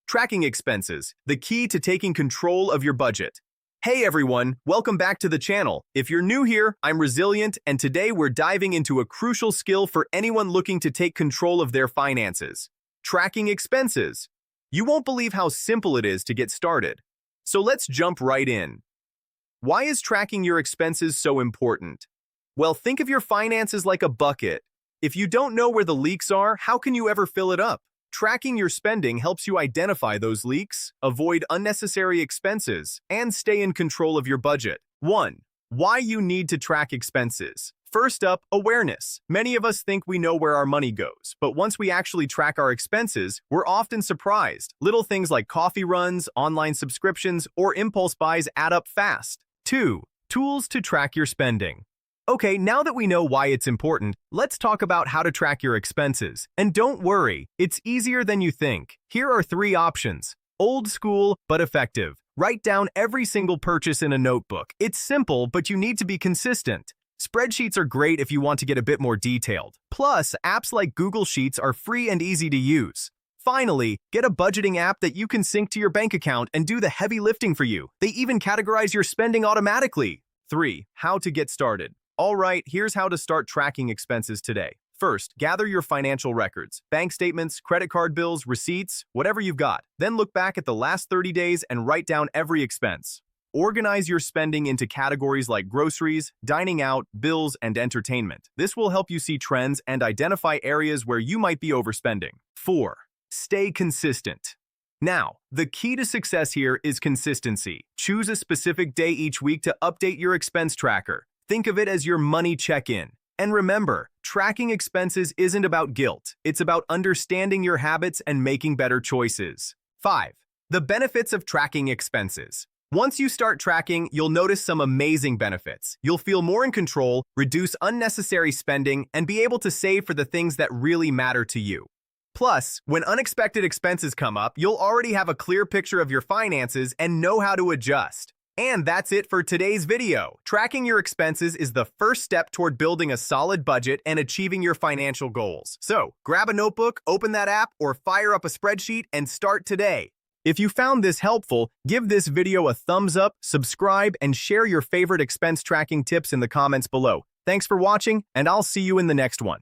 Tracking expenses, the key to taking control of your budget. Hey everyone, welcome back to the channel. If you're new here, I'm Resilient, and today we're diving into a crucial skill for anyone looking to take control of their finances. Tracking expenses. You won't believe how simple it is to get started. So let's jump right in. Why is tracking your expenses so important? Well, think of your finances like a bucket. If you don't know where the leaks are, how can you ever fill it up? Tracking your spending helps you identify those leaks, avoid unnecessary expenses, and stay in control of your budget. 1. Why you need to track expenses. First up, awareness. Many of us think we know where our money goes, but once we actually track our expenses, we're often surprised. Little things like coffee runs, online subscriptions, or impulse buys add up fast. 2. Tools to track your spending. Okay, now that we know why it's important, let's talk about how to track your expenses. And don't worry, it's easier than you think. Here are 3 options. Old school, but effective. Write down every single purchase in a notebook. It's simple, but you need to be consistent. Spreadsheets are great if you want to get a bit more detailed. Plus, apps like Google Sheets are free and easy to use. Finally, get a budgeting app that you can sync to your bank account and do the heavy lifting for you. They even categorize your spending automatically. 3. How to get started. All right, here's how to start tracking expenses today. First, gather your financial records, bank statements, credit card bills, receipts, whatever you've got. Then look back at the last 30 days and write down every expense. Organize your spending into categories like groceries, dining out, bills, and entertainment. This will help you see trends and identify areas where you might be overspending. 4. Stay consistent. Now, the key to success here is consistency. Choose a specific day each week to update your expense tracker. Think of it as your money check-in. And remember, tracking expenses isn't about guilt. It's about understanding your habits and making better choices. 5. The benefits of tracking expenses. Once you start tracking, you'll notice some amazing benefits. You'll feel more in control, reduce unnecessary spending, and be able to save for the things that really matter to you. Plus, when unexpected expenses come up, you'll already have a clear picture of your finances and know how to adjust. And that's it for today's video. Tracking your expenses is the first step toward building a solid budget and achieving your financial goals. So, grab a notebook, open that app, or fire up a spreadsheet and start today. If you found this helpful, give this video a thumbs up, subscribe, and share your favorite expense tracking tips in the comments below. Thanks for watching, and I'll see you in the next one.